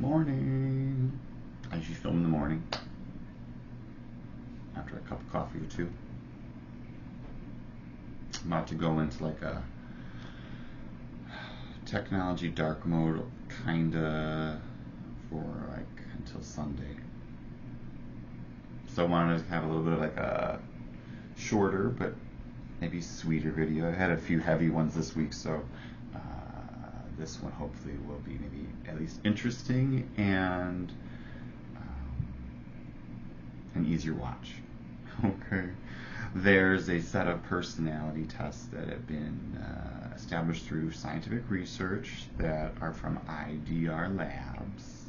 morning. I usually film in the morning after a cup of coffee or two. I'm about to go into like a technology dark mode, kinda, for like until Sunday. So I wanted to have a little bit of like a shorter but maybe sweeter video. I had a few heavy ones this week, so this one hopefully will be maybe at least interesting and an easier watch. Okay. There's a set of personality tests that have been established through scientific research that are from IDR Labs,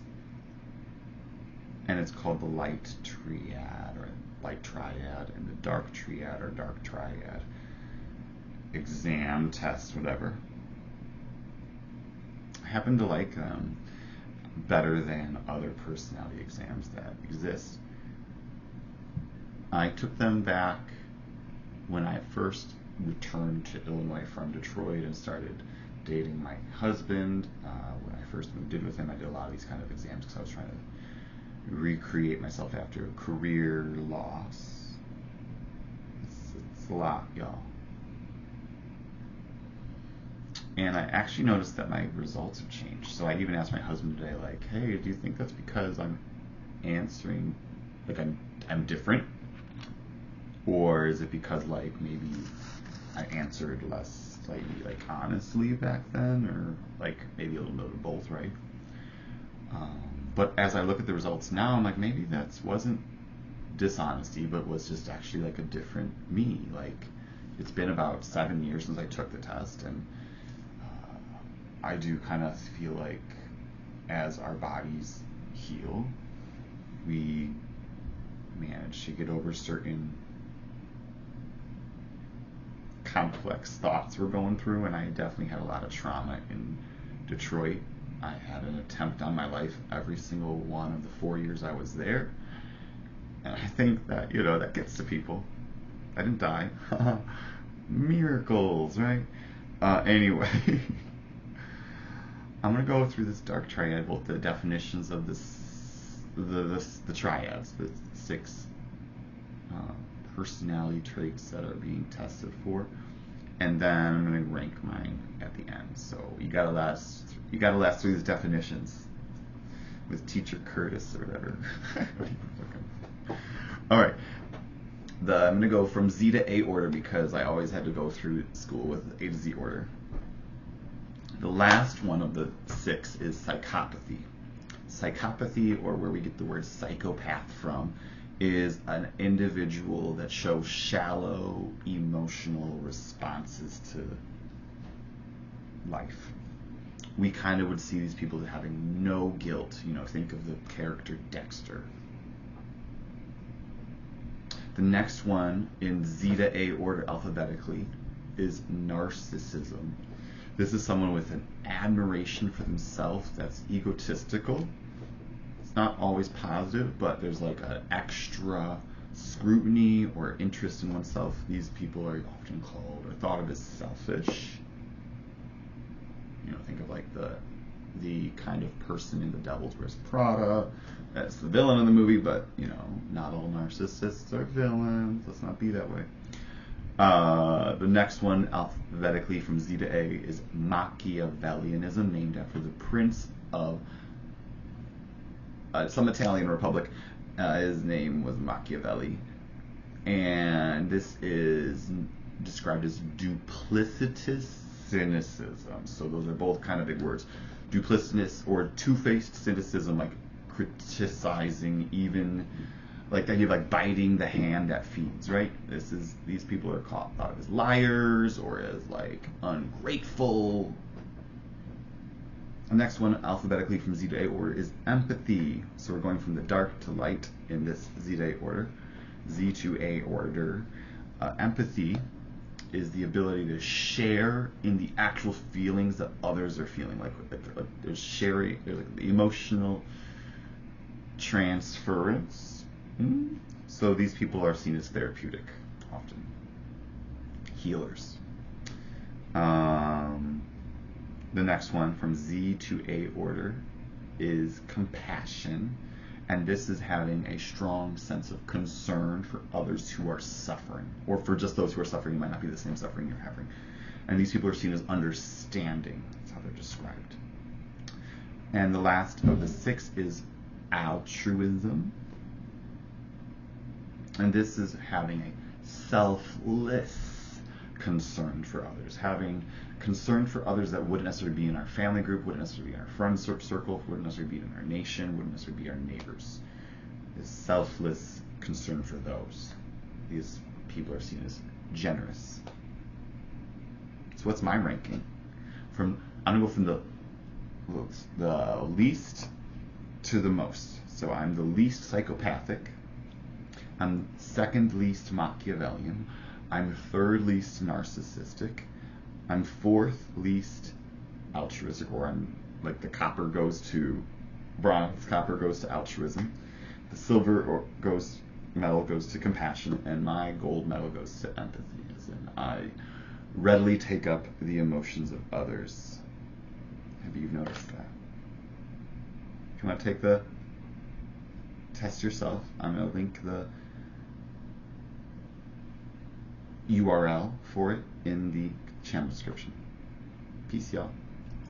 and it's called the light triad or light triad and the dark triad or dark triad exam test, whatever. I happen to like them better than other personality exams that exist. I took them back when I first returned to Illinois from Detroit and started dating my husband. When I first moved in with him, I did a lot of these kind of exams because I was trying to recreate myself after a career loss. It's a lot, y'all. And I actually noticed that my results have changed. So I even asked my husband today, like, hey, do you think that's because I'm answering, like I'm different? Or is it because like maybe I answered less like honestly back then, or like maybe a little bit of both, right? But as I look at the results now, I'm like, maybe that wasn't dishonesty, but was just actually like a different me. Like, it's been about 7 years since I took the test, and I do kind of feel like as our bodies heal, we manage to get over certain complex thoughts we're going through. And I definitely had a lot of trauma in Detroit. I had an attempt on my life every single one of the 4 years I was there, and I think that, you know, that gets to people. I didn't die. Miracles, right? Anyway, I'm gonna go through this dark triad, both the definitions of the triads, the 6 personality traits that are being tested for, and then I'm gonna rank mine at the end. So you gotta last through these definitions with Teacher Curtis or whatever. All right. I'm gonna go from Z to A order because I always had to go through school with A to Z order. The last one of the 6 is psychopathy. Psychopathy, or where we get the word psychopath from, is an individual that shows shallow emotional responses to life. We kind of would see these people having no guilt. You know, think of the character Dexter. The next one in Z to A order alphabetically is narcissism. This is someone with an admiration for themselves that's egotistical. It's not always positive, but there's like an extra scrutiny or interest in oneself. These people are often called or thought of as selfish. You know, think of like the kind of person in The Devil's Wears Prada that's the villain in the movie, but you know, not all narcissists are villains. Let's not be that way. The next one, alphabetically from Z to A, is Machiavellianism, named after the prince of some Italian republic. His name was Machiavelli, and this is described as duplicitous cynicism. So those are both kind of big words. Duplicitous or two-faced cynicism, like criticizing, even like that, you're like biting the hand that feeds, right? These people are thought of as liars or as like ungrateful. The next one, alphabetically from Z to A order, is empathy. So we're going from the dark to light in this Z to A order. Z to A order. Empathy is the ability to share in the actual feelings that others are feeling. Like there's sharing, there's like the emotional transference. So these people are seen as therapeutic, often healers. The next one from Z to A order is compassion, and this is having a strong sense of concern for others who are suffering, or for just those who are suffering. It might not be the same suffering you're having. And these people are seen as understanding. That's how they're described. And the last of the 6 is altruism. And this is having a selfless concern for others, having concern for others that wouldn't necessarily be in our family group, wouldn't necessarily be in our friend circle, wouldn't necessarily be in our nation, wouldn't necessarily be our neighbors. This selfless concern for those. These people are seen as generous. So what's my ranking? I'm gonna go from the least to the most. So I'm the least psychopathic. I'm second least Machiavellian. I'm third least narcissistic. I'm fourth least altruistic, or I'm like the copper goes to bronze, copper goes to altruism. The silver medal goes to compassion, and my gold medal goes to empathy. As in, I readily take up the emotions of others. Have you noticed that? If you want to take the test yourself, I'm going to link the URL for it in the channel description. Peace, y'all.